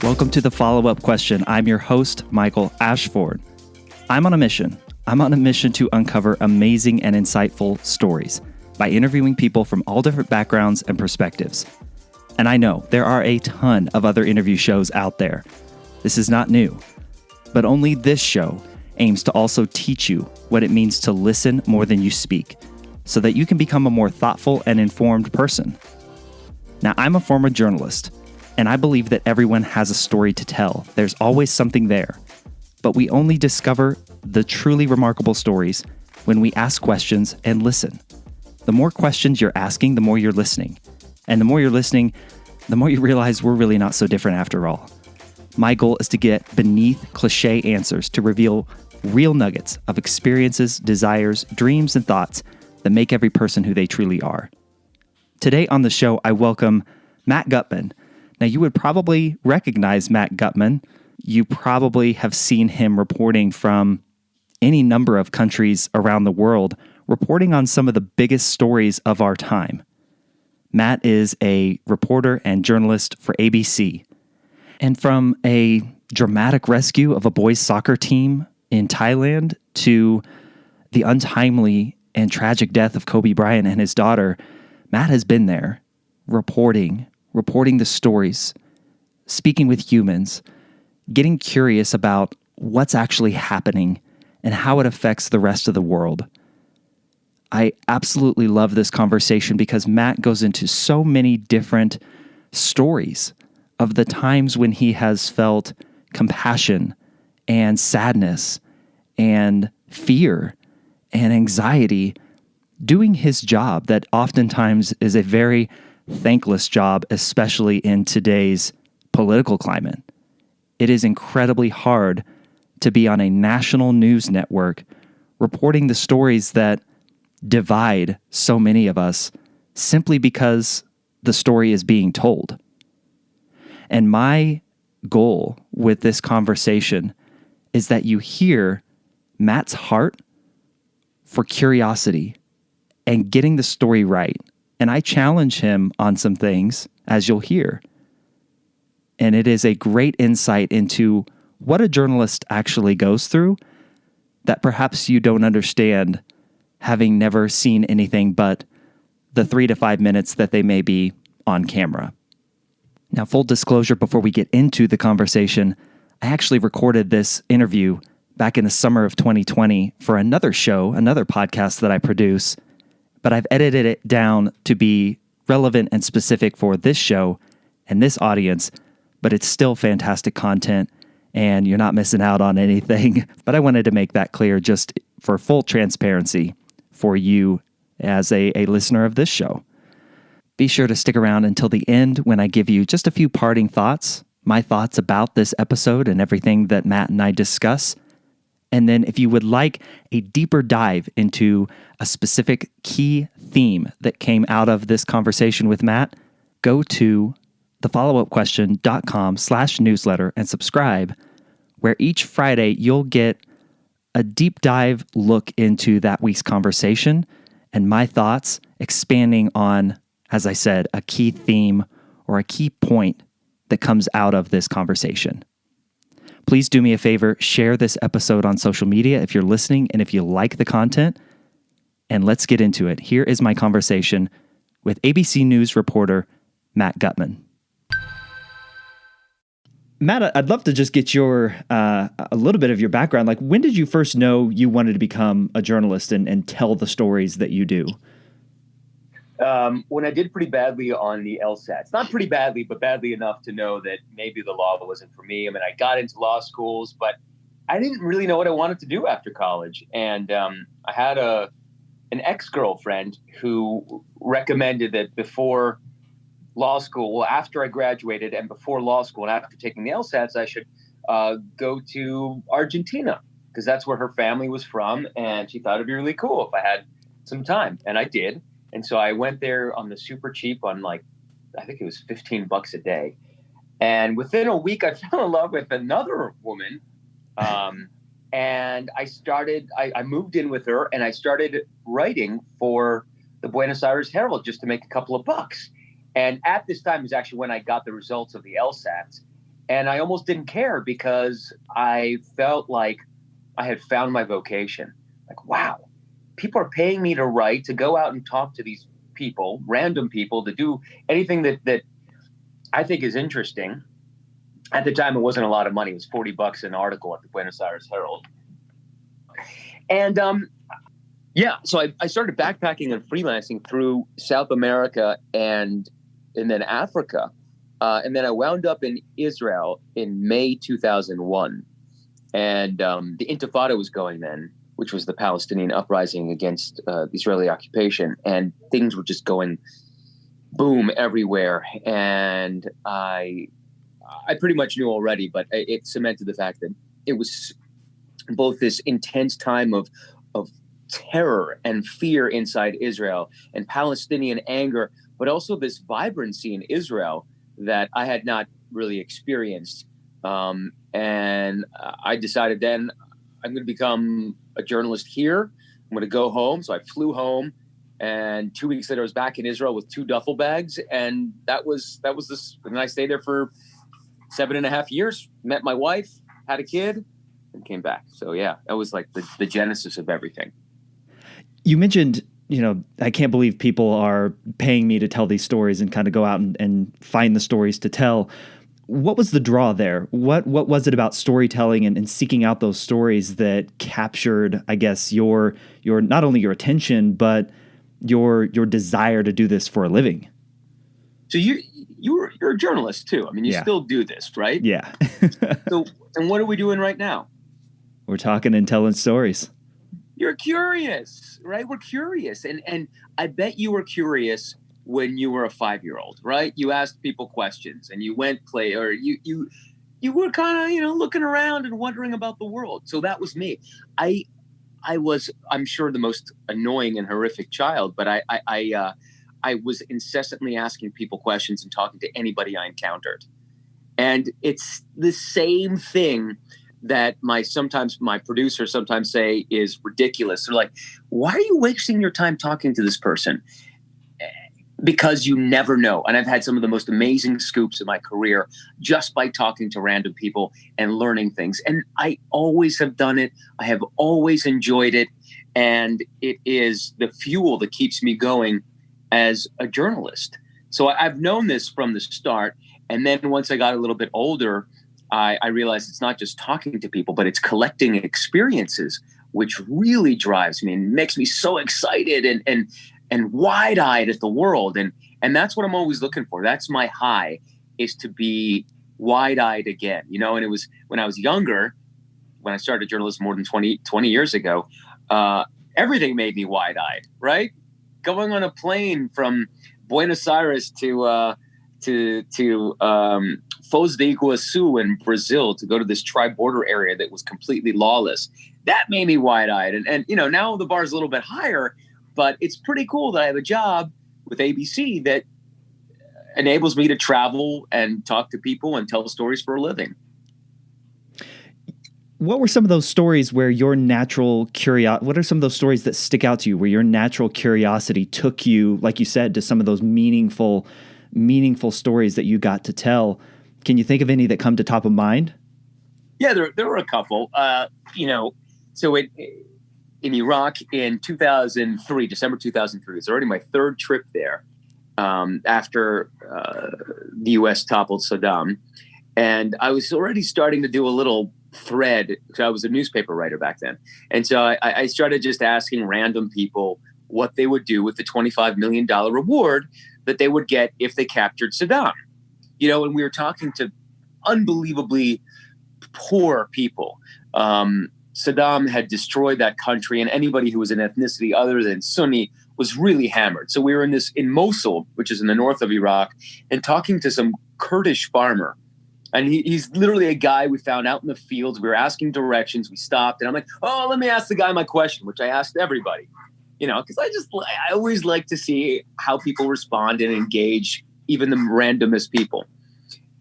Welcome to the follow-up question. I'm your host, Michael Ashford. I'm on a mission. I'm on a mission to uncover amazing and insightful stories by interviewing people from all different backgrounds and perspectives. And I know there are a ton of other interview shows out there. This is not new, but only this show aims to also teach you what it means to listen more than you speak, so that you can become a more thoughtful and informed person. Now, I'm a former journalist, and I believe that everyone has a story to tell. There's always something there. But we only discover the truly remarkable stories when we ask questions and listen. The more questions you're asking, the more you're listening. And the more you're listening, the more you realize we're really not so different after all. My goal is to get beneath cliche answers to reveal real nuggets of experiences, desires, dreams, and thoughts that make every person who they truly are. Today on the show, I welcome Matt Gutman. Now, you would probably recognize Matt Gutman. You probably have seen him reporting from any number of countries around the world, reporting on some of the biggest stories of our time. Matt is a reporter and journalist for ABC. And from a dramatic rescue of a boys' soccer team in Thailand to the untimely and tragic death of Kobe Bryant and his daughter, Matt has been there reporting the stories, speaking with humans, getting curious about what's actually happening and how it affects the rest of the world. I absolutely love this conversation because Matt goes into so many different stories of the times when he has felt compassion and sadness and fear and anxiety doing his job that oftentimes is a very thankless job, especially in today's political climate. It is incredibly hard to be on a national news network reporting the stories that divide so many of us simply because the story is being told. And my goal with this conversation is that you hear Matt's heart for curiosity and getting the story right. And I challenge him on some things, as you'll hear. And it is a great insight into what a journalist actually goes through that perhaps you don't understand, having never seen anything but the 3 to 5 minutes that they may be on camera. Now, full disclosure, before we get into the conversation, I actually recorded this interview back in the summer of 2020 for another show, another podcast that I produce, but I've edited it down to be relevant and specific for this show and this audience, but it's still fantastic content and you're not missing out on anything. But I wanted to make that clear just for full transparency for you as a listener of this show. Be sure to stick around until the end when I give you just a few parting thoughts, my thoughts about this episode and everything that Matt and I discuss. And then if you would like a deeper dive into a specific key theme that came out of this conversation with Matt, go to thefollowupquestion.com/newsletter and subscribe, where each Friday you'll get a deep dive look into that week's conversation and my thoughts expanding on, as I said, a key theme or a key point that comes out of this conversation. Please do me a favor, share this episode on social media if you're listening and if you like the content. And let's get into it. Here is my conversation with ABC News reporter Matt Gutman. Matt, I'd love to just get your a little bit of your background. Like, when did you first know you wanted to become a journalist and tell the stories that you do? When I did pretty badly on the LSATs, not pretty badly, but badly enough to know that maybe the law wasn't for me. I mean, I got into law schools, but I didn't really know what I wanted to do after college. And I had an ex-girlfriend who recommended that before law school, well, after I graduated and before law school and after taking the LSATs, I should go to Argentina because that's where her family was from. And she thought it'd be really cool if I had some time. And I did. And so I went there on the super cheap on I think it was $15 a day. And within a week, I fell in love with another woman. And I moved in with her and I started writing for the Buenos Aires Herald just to make a couple of bucks. And at this time is actually when I got the results of the LSATs. And I almost didn't care because I felt like I had found my vocation. Like, wow, people are paying me to write, to go out and talk to these people, random people, to do anything that I think is interesting. At the time, it wasn't a lot of money. It was $40 an article at the Buenos Aires Herald. And so I started backpacking and freelancing through South America and then Africa. And then I wound up in Israel in May 2001. And the Intifada was going then, which was the Palestinian uprising against the Israeli occupation. And things were just going boom everywhere. And I pretty much knew already, but it cemented the fact that it was both this intense time of terror and fear inside Israel and Palestinian anger, but also this vibrancy in Israel that I had not really experienced. And I decided then I'm going to become a journalist here. I'm going to go home. So I flew home, and 2 weeks later I was back in Israel with 2 duffel bags. And that was this. And I stayed there for 7.5 years, met my wife, had a kid, and came back. So yeah, that was like the genesis of everything. You mentioned, I can't believe people are paying me to tell these stories and kind of go out and find the stories to tell. What was the draw there? What was it about storytelling and seeking out those stories that captured, I guess, your not only your attention, but your desire to do this for a living? So you're a journalist too. I mean, you still do this, right? Yeah. So, and what are we doing right now? We're talking and telling stories. You're curious, right? We're curious. And I bet you were curious when you were a 5-year-old, right? You asked people questions and you went play, or you were kind of, looking around and wondering about the world. So that was me. I was, I'm sure, the most annoying and horrific child, but I was incessantly asking people questions and talking to anybody I encountered. And it's the same thing that my producer sometimes say is ridiculous. They're like, why are you wasting your time talking to this person? Because you never know. And I've had some of the most amazing scoops in my career just by talking to random people and learning things. And I always have done it. I have always enjoyed it. And it is the fuel that keeps me going as a journalist. So I've known this from the start. And then once I got a little bit older, I realized it's not just talking to people, but it's collecting experiences, which really drives me and makes me so excited and wide-eyed at the world. And that's what I'm always looking for. That's my high, is to be wide-eyed again. And it was when I was younger, when I started journalism more than 20 years ago, everything made me wide-eyed, right? Going on a plane from Buenos Aires to Foz de Iguaçu in Brazil to go to this tri-border area that was completely lawless. That made me wide-eyed. And now the bar is a little bit higher, but it's pretty cool that I have a job with ABC that enables me to travel and talk to people and tell stories for a living. What were some of those stories where your natural curiosity, what are some of those stories that stick out to you where your natural curiosity took you, like you said, to some of those meaningful stories that you got to tell? Can you think of any that come to top of mind? Yeah, there were a couple. So in Iraq in 2003, December 2003, it's already my 3rd trip there after the U.S. toppled Saddam. And I was already starting to do a little thread, because I was a newspaper writer back then. And so I started just asking random people what they would do with the $25 million reward that they would get if they captured Saddam. And we were talking to unbelievably poor people. Saddam had destroyed that country, and anybody who was an ethnicity other than Sunni was really hammered. So we were in Mosul, which is in the north of Iraq, and talking to some Kurdish farmer. And he's literally a guy we found out in the fields. We were asking directions. We stopped, and I'm like, oh, let me ask the guy my question, which I asked everybody, because I always like to see how people respond and engage even the randomest people.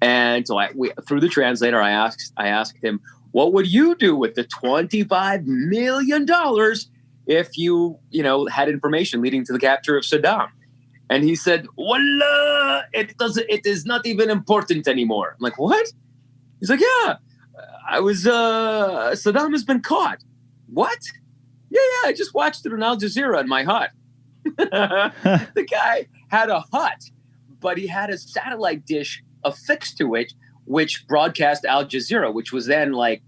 And so through the translator, I asked him, what would you do with the $25 million if you had information leading to the capture of Saddam? And he said, Wallah, it is not even important anymore. I'm like, what? He's like, yeah, I was, Saddam has been caught. What? Yeah, I just watched it on Al Jazeera in my hut. The guy had a hut, but he had a satellite dish affixed to it, which broadcast Al Jazeera, which was then like,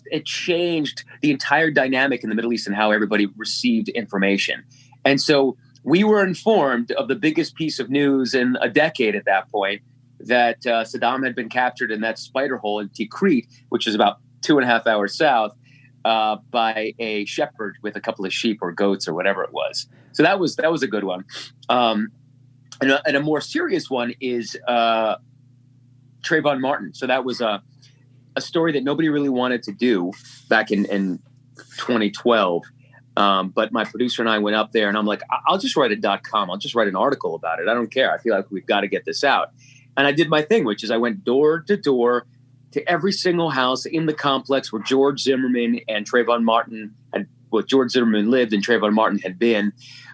it changed the entire dynamic in the Middle East and how everybody received information. And so we were informed of the biggest piece of news in a decade at that point, that Saddam had been captured in that spider hole in Tikrit, which is about 2.5 hours south, by a shepherd with a couple of sheep or goats or whatever it was. So that was a good one. And a more serious one is Trayvon Martin. So that was a story that nobody really wanted to do back in 2012. But my producer and I went up there, and I'm like, I'll just write a .com. I'll just write an article about it. I don't care. I feel like we've got to get this out. And I did my thing, which is I went door to door to every single house in the complex where George Zimmerman and Trayvon Martin George Zimmerman lived and Trayvon Martin had been,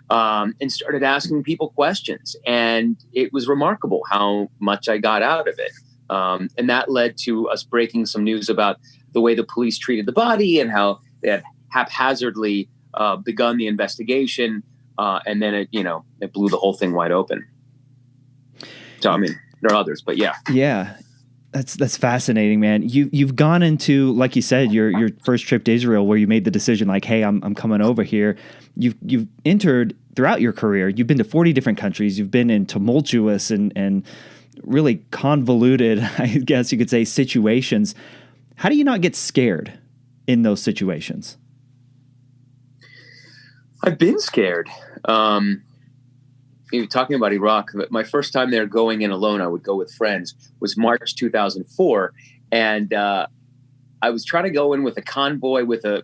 and started asking people questions. And it was remarkable how much I got out of it. And that led to us breaking some news about the way the police treated the body and how they had haphazardly begun the investigation. And then it blew the whole thing wide open. So, I mean, there are others, but yeah. Yeah. That's fascinating, man. You've gone into, like you said, your first trip to Israel, where you made the decision, like, hey, I'm coming over here. You've entered throughout your career. You've been to 40 different countries. You've been in tumultuous and really convoluted, I guess you could say, situations. How do you not get scared in those situations? I've been scared. You're talking about Iraq. My first time there going in alone, I would go with friends, was March 2004. And I was trying to go in with a convoy with a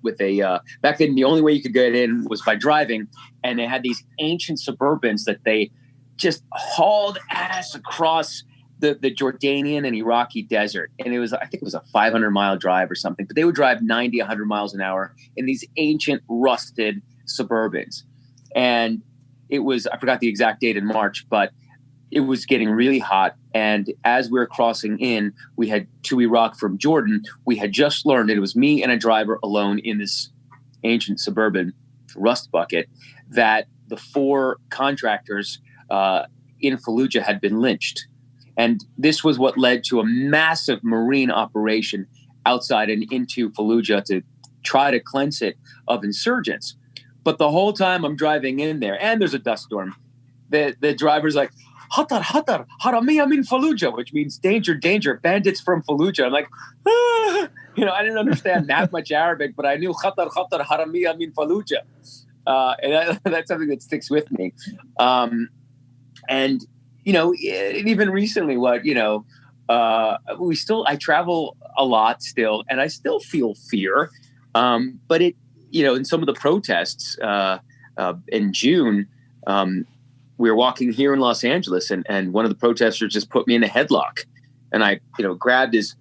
back then, the only way you could get in was by driving. And they had these ancient Suburbans that they just hauled ass across the Jordanian and Iraqi desert. And I think it was a 500-mile drive or something, but they would drive 90, 100 miles an hour in these ancient rusted Suburbans. And it was, I forgot the exact date in March, but it was getting really hot. And as we were crossing in, we had to Iraq from Jordan. We had just learned, it was me and a driver alone in this ancient Suburban rust bucket, that the 4 contractors in Fallujah had been lynched. And this was what led to a massive marine operation outside and into Fallujah to try to cleanse it of insurgents. But the whole time I'm driving in there, and there's a dust storm, the driver's like, Hatar, Hatar, Haramiya min Fallujah, which means danger, danger, bandits from Fallujah. I'm like, I didn't understand that much Arabic, but I knew Hatar, Hatar, Haramiya min Fallujah. And that's something that sticks with me. And even recently, I travel a lot still, and I still feel fear. But in some of the protests in June, we were walking here in Los Angeles, and one of the protesters just put me in a headlock, and I, grabbed his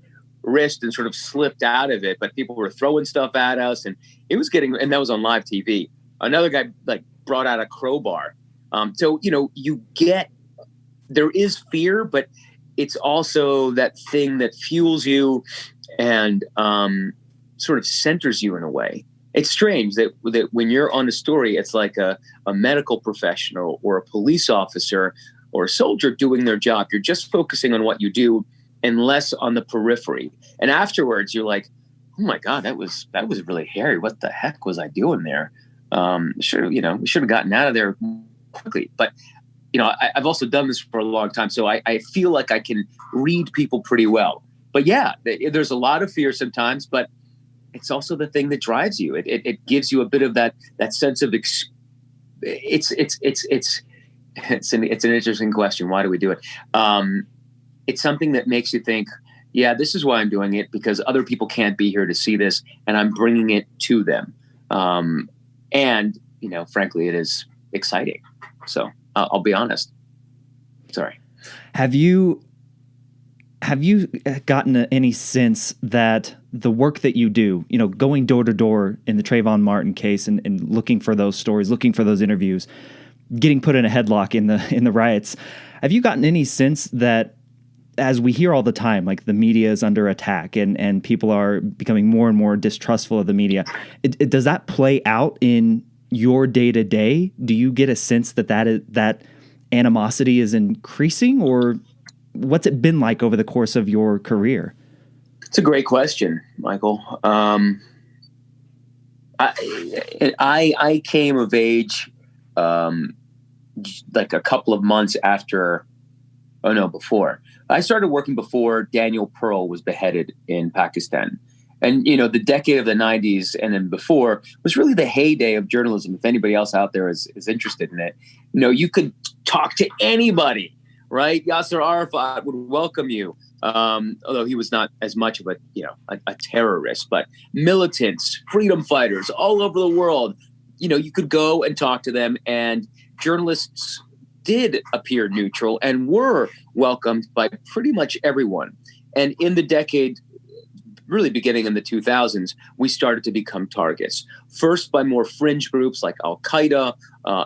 wrist and sort of slipped out of it. But people were throwing stuff at us, and it was and that was on live TV. Another guy brought out a crowbar. So there is fear, but it's also that thing that fuels you and sort of centers you in a way. It's strange that when you're on a story, it's like a medical professional or a police officer or a soldier doing their job. You're just focusing on what you do and less on the periphery. And afterwards, you're like, oh my God, that was really hairy. What the heck was I doing there? We should have gotten out of there quickly. But I've also done this for a long time, so I feel like I can read people pretty well. But yeah, there's a lot of fear sometimes, but it's also the thing that drives you. It gives you a bit of that sense of it's an interesting question. Why do we do it? It's something that makes you think, yeah, this is why I'm doing it, because other people can't be here to see this, and I'm bringing it to them. And frankly, it is exciting. So I'll be honest. Sorry. Have you gotten any sense that the work that you do, going door to door in the Trayvon Martin case and looking for those stories, looking for those interviews, getting put in a headlock in the riots, have you gotten any sense that as we hear all the time, like the media is under attack and people are becoming more and more distrustful of the media. Does that play out in your day to day? Do you get a sense that animosity is increasing, or what's it been like over the course of your career? It's a great question, Michael. I came of age like a couple of months after. Oh no, before. I started working before Daniel Pearl was beheaded in Pakistan. And, the decade of the 90s and then before was really the heyday of journalism. If anybody else out there is interested in it, you could talk to anybody, right? Yasser Arafat would welcome you. Although he was not as much of a terrorist, but militants, freedom fighters all over the world, you could go and talk to them, and journalists did appear neutral and were welcomed by pretty much everyone. And in the decade, really beginning in the 2000s, we started to become targets. First by more fringe groups like Al-Qaeda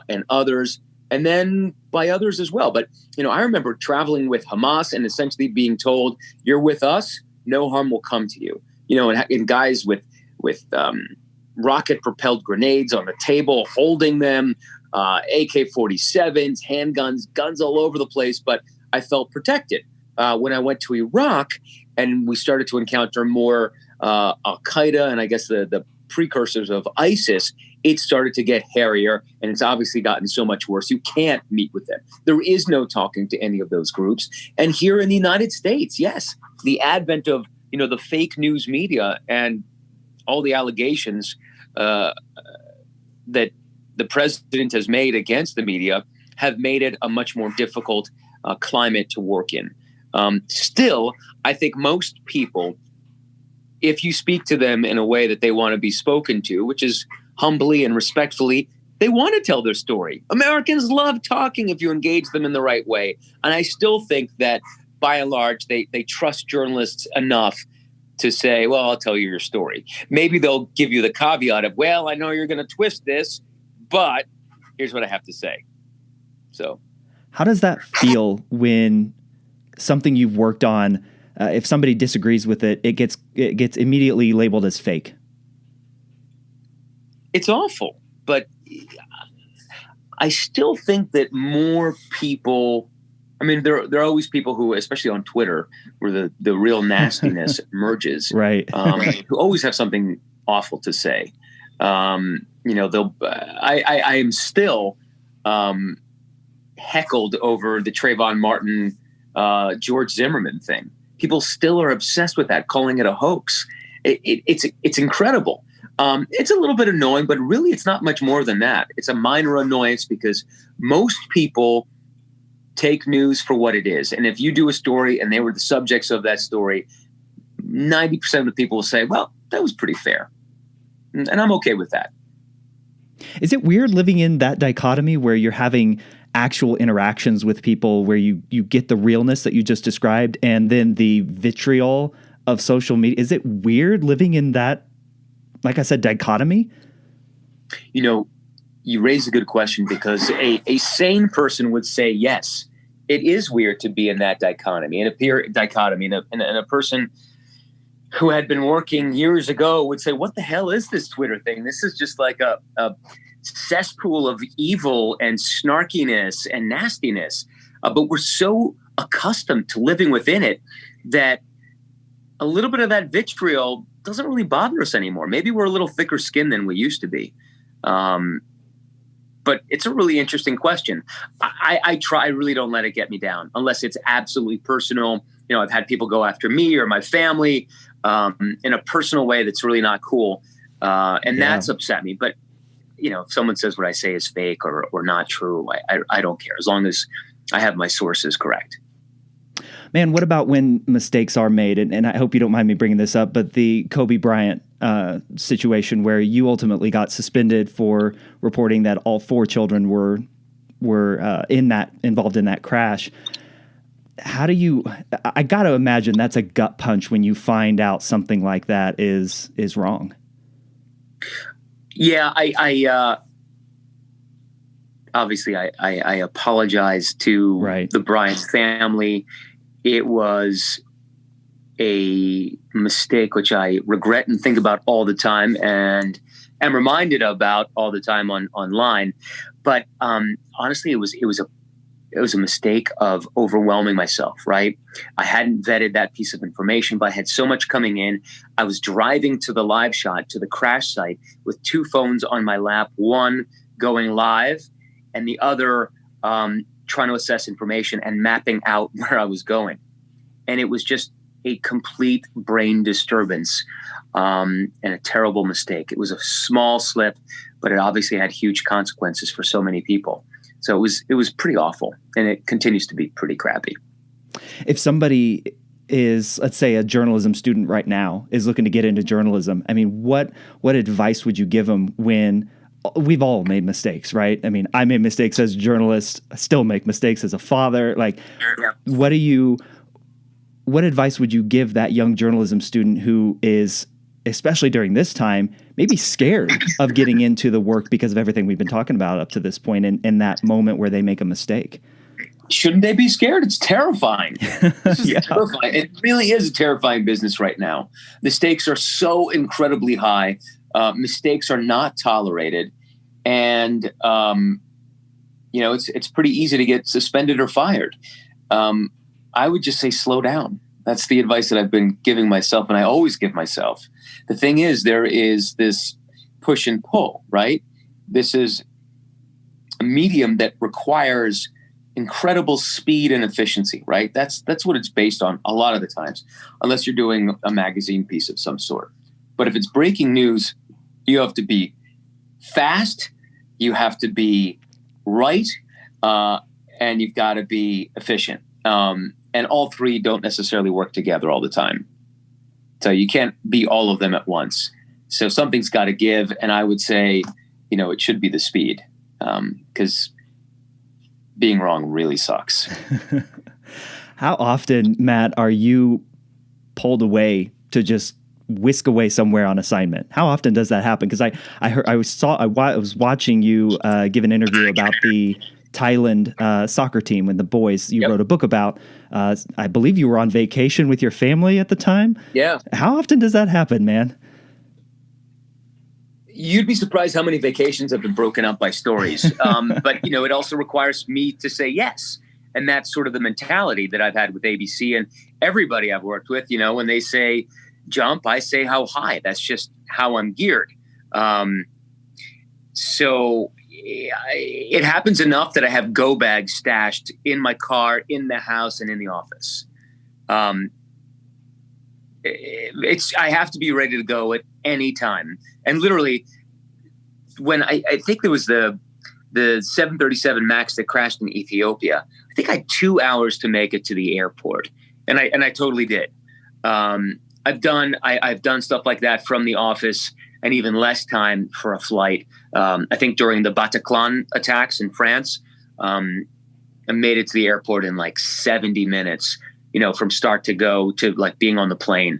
and others, and then by others as well. But, I remember traveling with Hamas and essentially being told, you're with us, no harm will come to you. And guys with rocket-propelled grenades on the table, holding them, AK-47s, handguns, guns all over the place. But I felt protected. When I went to Iraq and we started to encounter more Al-Qaeda and I guess the precursors of ISIS, it started to get hairier, and it's obviously gotten so much worse. You can't meet with them. There is no talking to any of those groups. And here in the United States, yes, the advent of, the fake news media and all the allegations that the president has made against the media have made it a much more difficult climate to work in. Still, I think most people, if you speak to them in a way that they want to be spoken to, which is humbly and respectfully, they want to tell their story. Americans love talking if you engage them in the right way. And I still think that by and large, they trust journalists enough to say, well, I'll tell you your story. Maybe they'll give you the caveat of, well, I know you're going to twist this, but here's what I have to say. So how does that feel when something you've worked on, if somebody disagrees with it, it gets immediately labeled as fake? It's awful, but I still think that more people, there are always people who, especially on Twitter, where the real nastiness emerges, right? Who always have something awful to say. I am still heckled over the Trayvon Martin, George Zimmerman thing. People still are obsessed with that, calling it a hoax. It's incredible. It's a little bit annoying, but really it's not much more than that. It's a minor annoyance because most people take news for what it is. And if you do a story and they were the subjects of that story, 90% of the people will say, well, that was pretty fair. And I'm okay with that. Is it weird living in that dichotomy where you're having actual interactions with people where you get the realness that you just described and then the vitriol of social media? Is it weird living in that, like I said, dichotomy? You raise a good question because a sane person would say, yes, it is weird to be in that dichotomy. And a person who had been working years ago would say, what the hell is this Twitter thing? This is just like a cesspool of evil and snarkiness and nastiness. But we're so accustomed to living within it that a little bit of that vitriol doesn't really bother us anymore. Maybe we're a little thicker skinned than we used to be. But it's a really interesting question. I really don't let it get me down unless it's absolutely personal. I've had people go after me or my family in a personal way that's really not cool. That's upset me. But, if someone says what I say is fake or not true, I don't care as long as I have my sources correct. Man, what about when mistakes are made? And I hope you don't mind me bringing this up, but the Kobe Bryant situation where you ultimately got suspended for reporting that all 4 children were involved in that crash. I got to imagine that's a gut punch when you find out something like that is wrong. Yeah, I obviously I apologize to the Bryant family. it was a mistake which I regret and think about all the time and am reminded about all the time online. But honestly, it was a mistake of overwhelming myself, right? I hadn't vetted that piece of information, but I had so much coming in. I was driving to the live shot, to the crash site, with two phones on my lap, one going live and the other trying to assess information and mapping out where I was going. And it was just a complete brain disturbance and a terrible mistake. It was a small slip, but it obviously had huge consequences for so many people. So it was pretty awful, and it continues to be pretty crappy. If somebody is, let's say, a journalism student right now is looking to get into journalism, I mean, what advice would you give them when we've all made mistakes, right? I mean, I made mistakes as a journalist. I still make mistakes as a father. Like, what advice would you give that young journalism student who is, especially during this time, maybe scared of getting into the work because of everything we've been talking about up to this point, in that moment where they make a mistake? Shouldn't they be scared? It's terrifying. This is terrifying. It really is a terrifying business right now. The stakes are so incredibly high. Mistakes are not tolerated. And, it's pretty easy to get suspended or fired. I would just say slow down. That's the advice that I've been giving myself, and I always give myself. The thing is, there is this push and pull, right? This is a medium that requires incredible speed and efficiency, right? That's what it's based on a lot of the times, unless you're doing a magazine piece of some sort. But if it's breaking news, you have to be fast, you have to be right, and you've got to be efficient. And all three don't necessarily work together all the time. So you can't be all of them at once. So something's got to give. And I would say, it should be the speed, because being wrong really sucks. How often, Matt, are you pulled away to just whisk away somewhere on assignment? How often does that happen? Because I was watching you give an interview about the Thailand soccer team and the boys you wrote a book about. I believe you were on vacation with your family at the time. Yeah. How often does that happen, man? You'd be surprised how many vacations have been broken up by stories. But, it also requires me to say yes. And that's sort of the mentality that I've had with ABC and everybody I've worked with. When they say jump, I say how high. That's just how I'm geared. So it happens enough that I have go bags stashed in my car, in the house, and in the office. I have to be ready to go at any time. And literally, when I think there was the 737 MAX that crashed in Ethiopia, I think I had 2 hours to make it to the airport, and I totally did. I've done stuff like that from the office, and even less time for a flight. I think during the Bataclan attacks in France, I made it to the airport in like 70 minutes, from start to go to like being on the plane,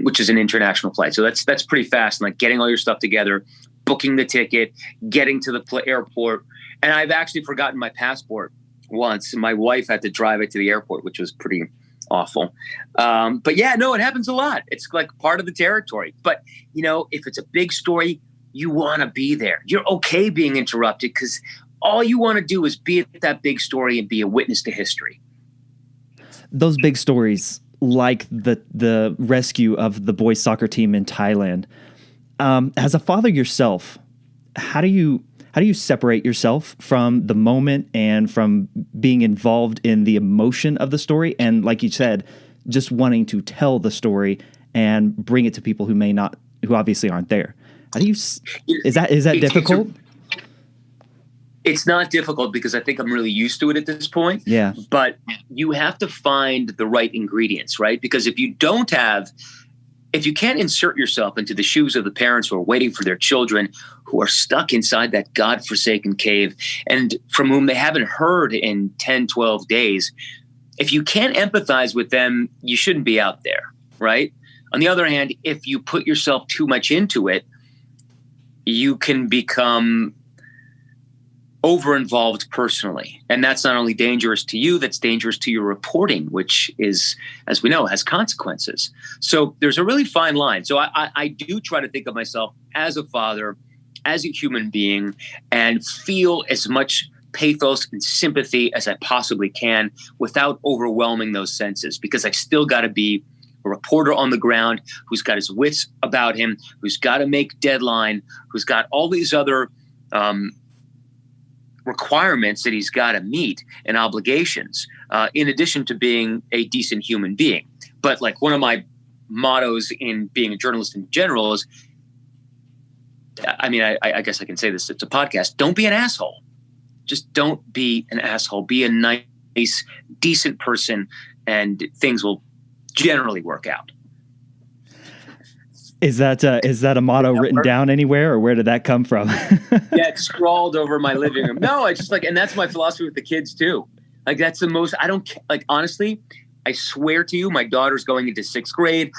which is an international flight. So that's pretty fast. And like getting all your stuff together, booking the ticket, getting to the airport. And I've actually forgotten my passport once. My wife had to drive it to the airport, which was pretty awful. But yeah, no, it happens a lot. It's like part of the territory. But, if it's a big story, you want to be there. You're okay being interrupted because all you want to do is be at that big story and be a witness to history. Those big stories, like the rescue of the boys soccer team in Thailand, as a father yourself, how do you separate yourself from the moment and from being involved in the emotion of the story? And like you said, just wanting to tell the story and bring it to people who obviously aren't there. How do you, is that difficult? It's not difficult because I think I'm really used to it at this point. Yeah. But you have to find the right ingredients, right? Because if you can't insert yourself into the shoes of the parents who are waiting for their children, who are stuck inside that godforsaken cave and from whom they haven't heard in 10, 12 days, if you can't empathize with them, you shouldn't be out there, right? On the other hand, if you put yourself too much into it, you can become over-involved personally. And that's not only dangerous to you, that's dangerous to your reporting, which is, as we know, has consequences. So there's a really fine line. So I do try to think of myself as a father, as a human being, and feel as much pathos and sympathy as I possibly can without overwhelming those senses, because I've still got to be a reporter on the ground who's got his wits about him, who's got to make deadline, who's got all these other requirements that he's got to meet and obligations, in addition to being a decent human being. But like one of my mottos in being a journalist in general is, I mean, I guess I can say this, it's a podcast. Don't be an asshole. Just don't be an asshole. Be a nice, decent person, and things will generally work out. Is that a motto written down anywhere, or where did that come from? Yeah, it's scrawled over my living room. No, I just and that's my philosophy with the kids too. Like that's the most, I don't honestly, I swear to you, my daughter's going into 6th grade.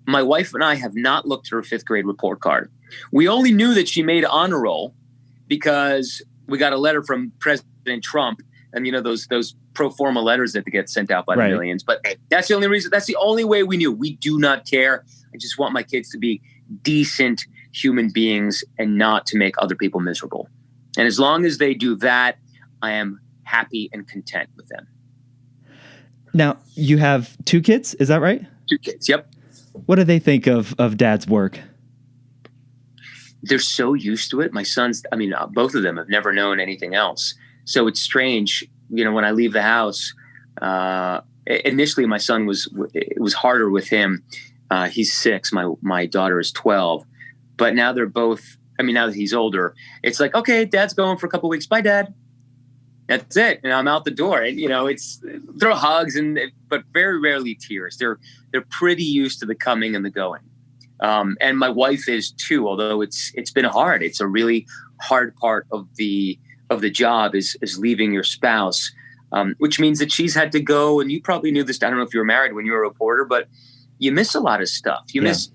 My wife and I have not looked at her 5th grade report card. We only knew that she made honor roll because we got a letter from President Trump, and those pro forma letters that get sent out by the millions. But that's the only reason. That's the only way we knew. We do not care. I just want my kids to be decent human beings and not to make other people miserable. And as long as they do that, I am happy and content with them. Now, you have 2 kids, is that right? 2 kids, yep. What do they think of Dad's work? They're so used to it. My sons, both of them have never known anything else. So it's strange, when I leave the house, initially my son it was harder with him. He's 6. My daughter is 12, but now they're both, now that he's older, it's like, okay, Dad's going for a couple of weeks. Bye, Dad. That's it. And I'm out the door, and, it's throw hugs but very rarely tears. They're pretty used to the coming and the going. And my wife is too, although it's been hard. It's a really hard part of the job is leaving your spouse, which means that she's had to go. And you probably knew this. I don't know if you were married when you were a reporter, but you miss a lot of stuff. You miss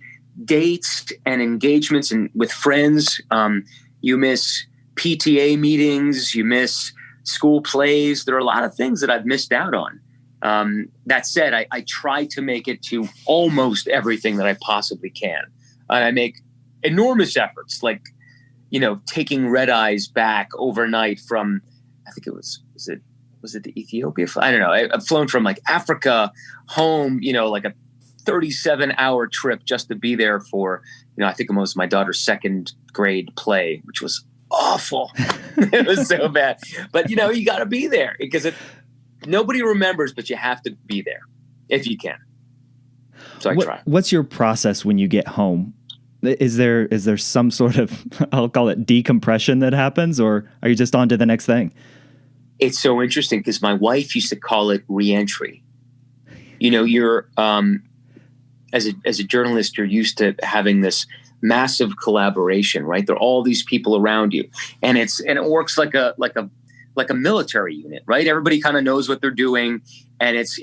dates and engagements and with friends. You miss PTA meetings. You miss school plays. There are a lot of things that I've missed out on. That said, I try to make it to almost everything that I possibly can. And I make enormous efforts, like, taking red eyes back overnight from, I think was it the Ethiopia? I don't know. I've flown from like Africa home, like a 37-hour trip just to be there for, I think it was my daughter's 2nd grade play, which was awful. It was so bad. But, you got to be there because nobody remembers, but you have to be there if you can. So I try. What's your process when you get home? Is there some sort of, I'll call it decompression that happens, or are you just on to the next thing? It's so interesting because my wife used to call it reentry. You're, as a journalist, you're used to having this massive collaboration, right? There are all these people around you, and it works like a military unit, right? Everybody kind of knows what they're doing, and it's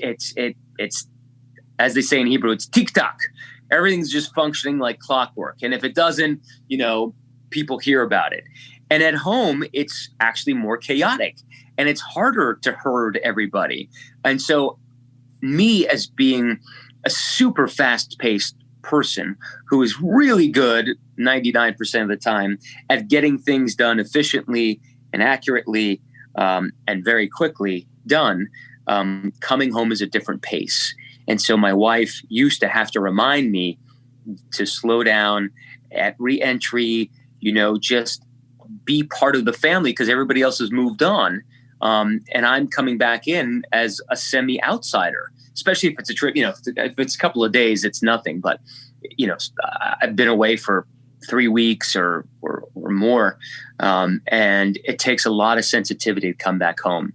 as they say in Hebrew, it's tick-tock. Everything's just functioning like clockwork. And if it doesn't, people hear about it. And at home, it's actually more chaotic, and it's harder to herd everybody. And so me, as being a super fast-paced person who is really good 99% of the time at getting things done efficiently and accurately, and very quickly done, coming home is a different pace. And so my wife used to have to remind me to slow down at re-entry, just be part of the family because everybody else has moved on. And I'm coming back in as a semi-outsider, especially if it's a trip, if it's a couple of days, it's nothing. But, I've been away for 3 weeks or more. And it takes a lot of sensitivity to come back home.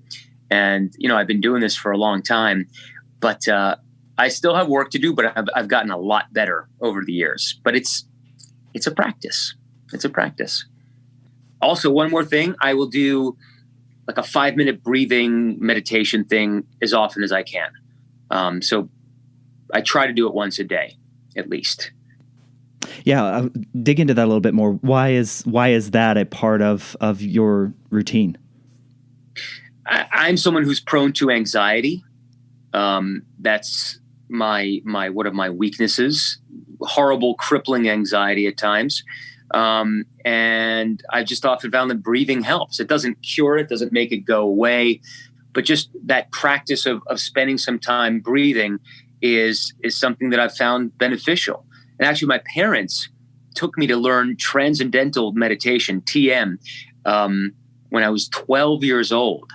And, I've been doing this for a long time, but I still have work to do, but I've gotten a lot better over the years. But it's a practice. It's a practice. Also, one more thing, I will do like a 5-minute breathing meditation thing as often as I can. So I try to do it once a day, at least. Yeah, dig into that a little bit more. Why is that a part of your routine? I'm someone who's prone to anxiety. That's my one of my weaknesses. Horrible, crippling anxiety at times. And I just often found that breathing helps. It doesn't cure it, doesn't make it go away, but just that practice of spending some time breathing is something that I've found beneficial. And actually, my parents took me to learn transcendental meditation, TM, when I was 12 years old.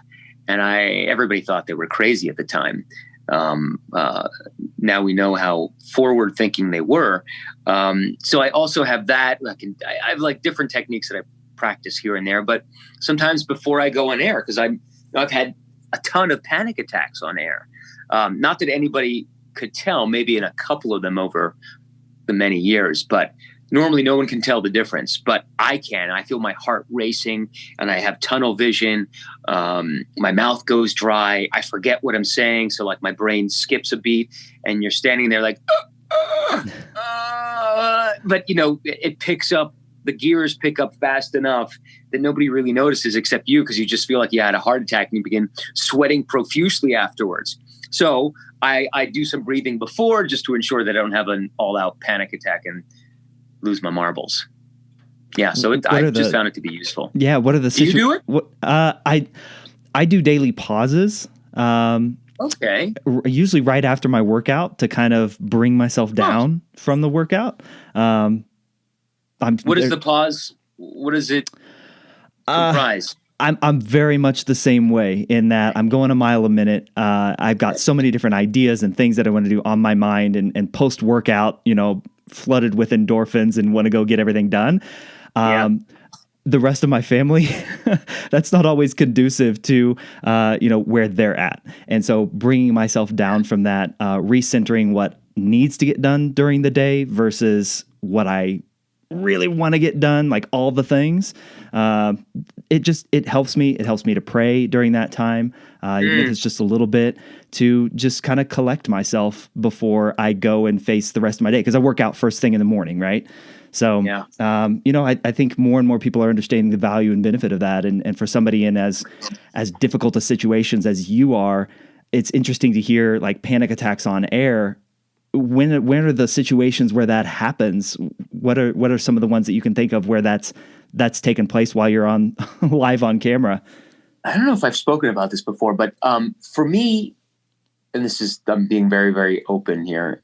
And everybody thought they were crazy at the time. Now we know how forward thinking they were. So I also have that. I have like different techniques that I practice here and there, but sometimes before I go on air, because I've had a ton of panic attacks on air. Not that anybody could tell, maybe in a couple of them over the many years, but normally no one can tell the difference, but I can. I feel my heart racing and I have tunnel vision. My mouth goes dry. I forget what I'm saying. So like my brain skips a beat and you're standing there like, but it picks up, the gears pick up fast enough that nobody really notices except you, because you just feel like you had a heart attack and you begin sweating profusely afterwards. So I do some breathing before just to ensure that I don't have an all-out panic attack and lose my marbles. Yeah, so I just found it to be useful. Yeah, what are the do you do it? I do daily pauses. Okay. Usually right after my workout to kind of bring myself down from the workout. What is the pause? What does it comprise? I'm very much the same way in that I'm going a mile a minute. I've got so many different ideas and things that I want to do on my mind, and post workout, flooded with endorphins and want to go get everything done. The rest of my family, that's not always conducive to, where they're at. And so bringing myself down from that, recentering what needs to get done during the day versus what I really want to get done, like all the things. It helps me. It helps me to pray during that time, even if it's just a little bit, to just kind of collect myself before I go and face the rest of my day. Cause I work out first thing in the morning. Right. So, I think more and more people are understanding the value and benefit of that. And for somebody in as difficult a situations as you are, it's interesting to hear like panic attacks on air. When are the situations where that happens? What are some of the ones that you can think of where that's taken place while you're on live on camera? I don't know if I've spoken about this before, but for me, and I'm being very, very open here,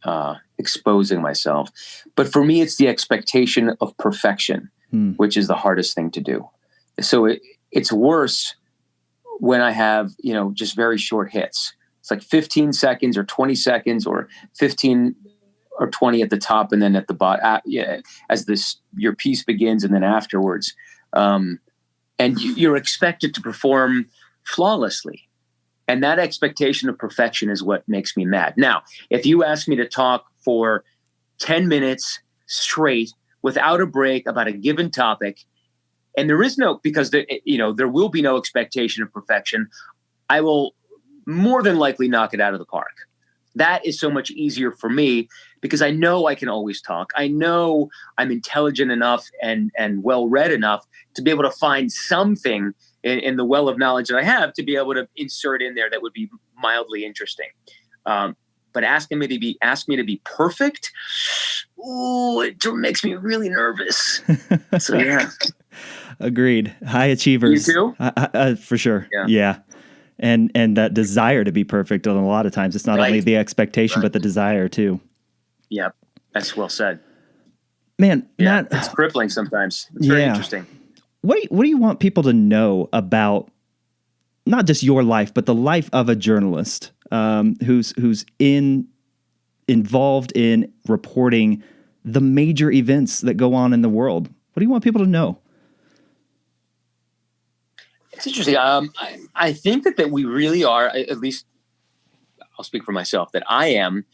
exposing myself, but for me, it's the expectation of perfection, which is the hardest thing to do. So it's worse when I have, just very short hits. It's like 15 seconds or 20 seconds or 15 or 20 at the top and then at the bottom, as your piece begins and then afterwards. And you're expected to perform flawlessly. And that expectation of perfection is what makes me mad. Now, if you ask me to talk for 10 minutes straight without a break about a given topic, and there is because there will be no expectation of perfection, I will more than likely knock it out of the park. That is so much easier for me because I know I can always talk. I know I'm intelligent enough and well-read enough to be able to find something in the well of knowledge that I have to be able to insert in there that would be mildly interesting. But ask me to be perfect, it makes me really nervous. So yeah. Agreed. High achievers. You too? For sure. Yeah. And that desire to be perfect, and a lot of times it's not only the expectation, but the desire too. Yeah, that's well said. Man, Matt, it's crippling sometimes. It's very interesting. What do you want people to know about not just your life, but the life of a journalist who's involved in reporting the major events that go on in the world? What do you want people to know? It's interesting. I think that we really are, at least I'll speak for myself, that I am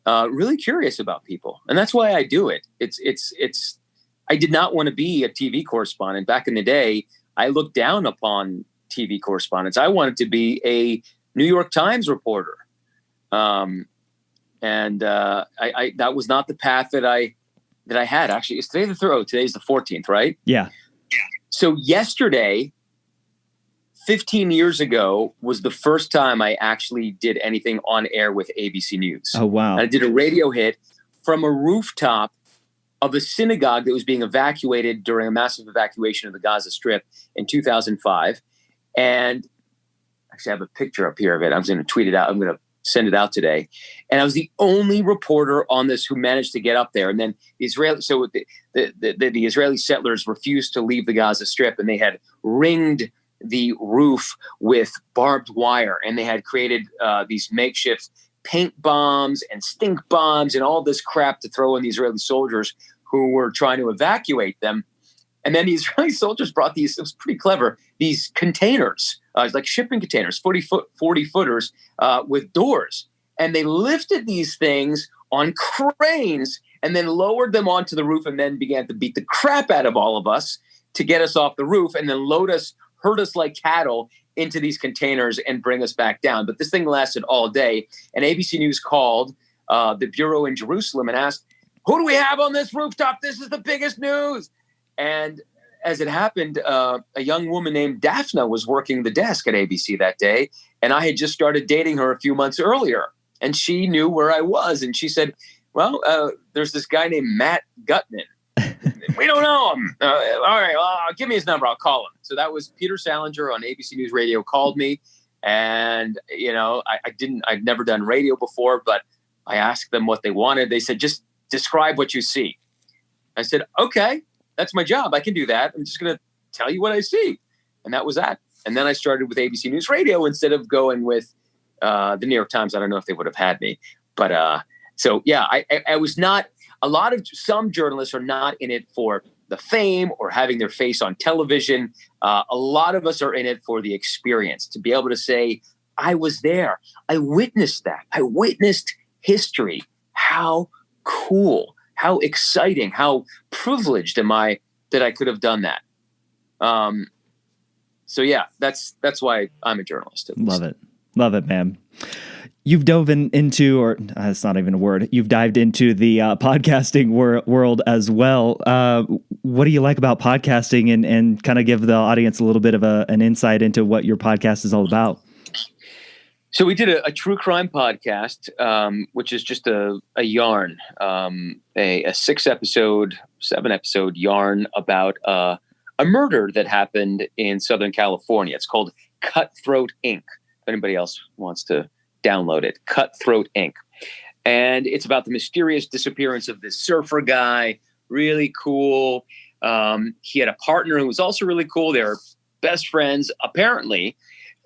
really curious about people. And that's why I do it. I did not want to be a TV correspondent. Back in the day, I looked down upon TV correspondents. I wanted to be a New York Times reporter. And that was not the path that I that I had. Actually, is today the 3rd? Oh, today's the 14th, right? Yeah. So yesterday, 15 years ago, was the first time I actually did anything on air with ABC News. Oh, wow. And I did a radio hit from a rooftop of a synagogue that was being evacuated during a massive evacuation of the Gaza Strip in 2005. And actually, I have a picture up here of it. I was going to tweet it out. I'm going to send it out today. And I was the only reporter on this who managed to get up there. And then the Israeli settlers refused to leave the Gaza Strip, and they had ringed the roof with barbed wire, and they had created these makeshift paint bombs and stink bombs and all this crap to throw on the Israeli soldiers who were trying to evacuate them. And then the Israeli soldiers brought these, it was pretty clever, these containers, like shipping containers, 40-footers with doors. And they lifted these things on cranes and then lowered them onto the roof, and then began to beat the crap out of all of us to get us off the roof, and then herd us like cattle into these containers and bring us back down. But this thing lasted all day. And ABC News called the bureau in Jerusalem and asked, who do we have on this rooftop? This is the biggest news. And as it happened, a young woman named Daphna was working the desk at ABC that day. And I had just started dating her a few months earlier. And she knew where I was. And she said, well, there's this guy named Matt Gutman. We don't know him. All right, well, give me his number. I'll call him. So that was Peter Salinger on ABC News Radio called me. And, I'd never done radio before, but I asked them what they wanted. They said, just describe what you see. I said, okay, that's my job. I can do that. I'm just going to tell you what I see. And that was that. And then I started with ABC News Radio instead of going with the New York Times. I don't know if they would have had me. But I was not. Some journalists are not in it for the fame or having their face on television. A lot of us are in it for the experience, to be able to say, I was there. I witnessed that. I witnessed history. How cool, how exciting, how privileged am I that I could have done that. That's why I'm a journalist. Love it, man. You've dove into, or it's not even a word, you've dived into the podcasting world as well. What do you like about podcasting, and kind of give the audience a little bit of an insight into what your podcast is all about? So we did a true crime podcast, which is just a yarn, a 7-episode yarn about a murder that happened in Southern California. It's called Cutthroat Inc. If anybody else wants to download it, Cutthroat Inc. And it's about the mysterious disappearance of this surfer guy. Really cool. He had a partner who was also really cool. They were best friends, apparently.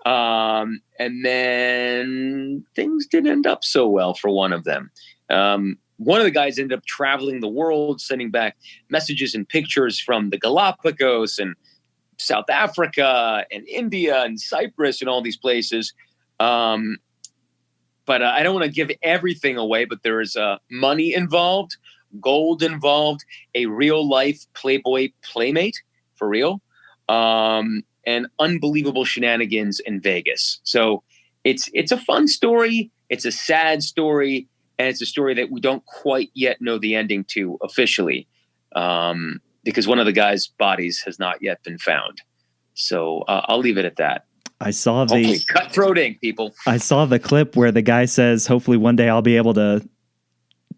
And then things didn't end up so well for one of them. One of the guys ended up traveling the world, sending back messages and pictures from the Galapagos and South Africa and India and Cyprus and all these places. But I don't want to give everything away, but there is money involved, gold involved, a real life Playboy playmate for real, and unbelievable shenanigans in Vegas. So it's a fun story. It's a sad story. And it's a story that we don't quite yet know the ending to officially, because one of the guy's bodies has not yet been found. So I'll leave it at that. I saw Hopefully, Cutthroat Inc., people. I saw the clip where the guy says, hopefully one day I'll be able to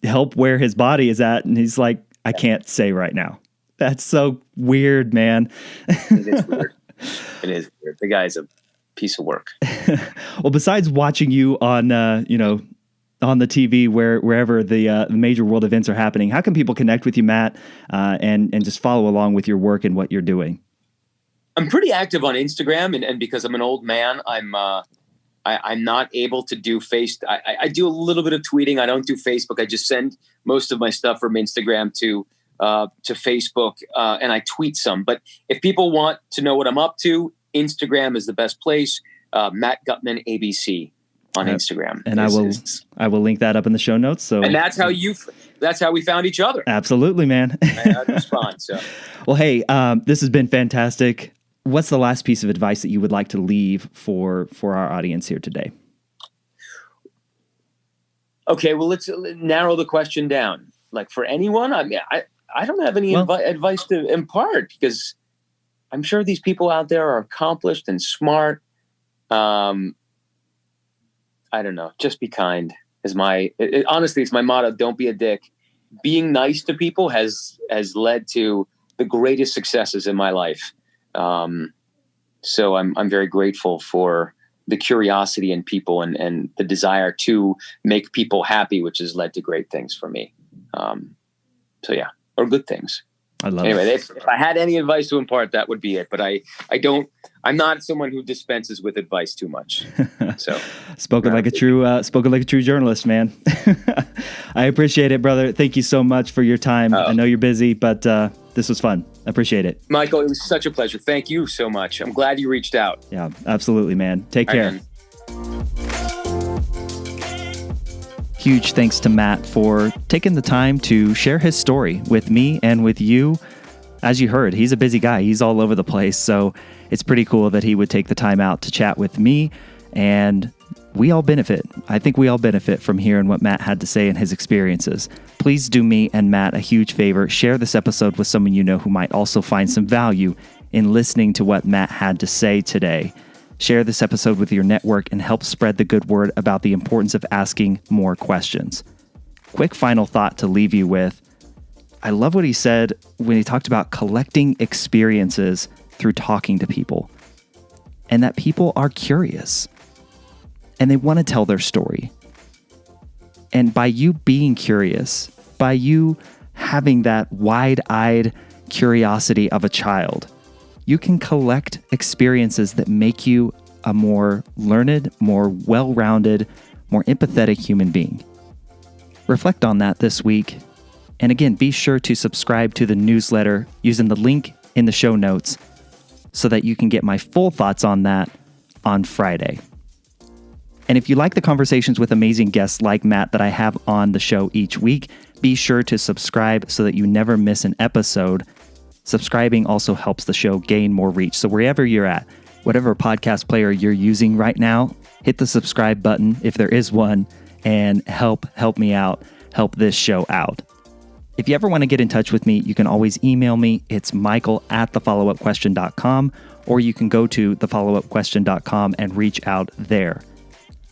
help where his body is at. And he's like, I can't say right now. That's so weird, man. It is weird. It is weird. The guy's a piece of work. Well, besides watching you on, on the TV, wherever the major world events are happening, how can people connect with you, Matt, and just follow along with your work and what you're doing? I'm pretty active on Instagram, and because I'm an old man, I'm not able to do I do a little bit of tweeting. I don't do Facebook. I just send most of my stuff from Instagram to Facebook, and I tweet some. But if people want to know what I'm up to, Instagram is the best place. Matt Gutman ABC on Instagram, and I will link that up in the show notes. So, and that's how we found each other. Absolutely, man. I'd respond. So, well, hey, this has been fantastic. What's the last piece of advice that you would like to leave for our audience here today? Okay, well, let's narrow the question down. like for anyone, I mean, I don't have any advice to impart, because I'm sure these people out there are accomplished and smart. I don't know. Just be kind is honestly, it's my motto. Don't be a dick. Being nice to people has led to the greatest successes in my life. So I'm very grateful for the curiosity in people and the desire to make people happy, which has led to great things for me. So yeah, or good things. I love it. If I had any advice to impart, that would be it. But I'm not someone who dispenses with advice too much. So spoken like a true journalist, man. I appreciate it, brother. Thank you so much for your time. I know you're busy, but this was fun. I appreciate it. Michael, it was such a pleasure. Thank you so much. I'm glad you reached out. Yeah, absolutely, man. Take care. Right, Huge thanks to Matt for taking the time to share his story with me and with you. As you heard, he's a busy guy. He's all over the place. So it's pretty cool that he would take the time out to chat with me, and we all benefit. I think we all benefit from hearing what Matt had to say and his experiences. Please do me and Matt a huge favor. Share this episode with someone you know who might also find some value in listening to what Matt had to say today. Share this episode with your network and help spread the good word about the importance of asking more questions. Quick final thought to leave you with. I love what he said when he talked about collecting experiences through talking to people, and that people are curious and they want to tell their story. And by you being curious, by you having that wide-eyed curiosity of a child, you can collect experiences that make you a more learned, more well-rounded, more empathetic human being. Reflect on that this week. And again, be sure to subscribe to the newsletter using the link in the show notes so that you can get my full thoughts on that on Friday. And if you like the conversations with amazing guests like Matt that I have on the show each week, be sure to subscribe so that you never miss an episode. Subscribing also helps the show gain more reach. So wherever you're at, whatever podcast player you're using right now, hit the subscribe button if there is one, and help me out, help this show out. If you ever want to get in touch with me, you can always email me. It's michael@thefollowupquestion.com, or you can go to thefollowupquestion.com and reach out there.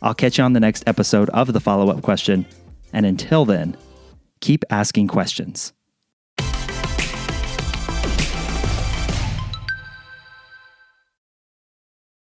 I'll catch you on the next episode of The Follow-Up Question. And until then, keep asking questions.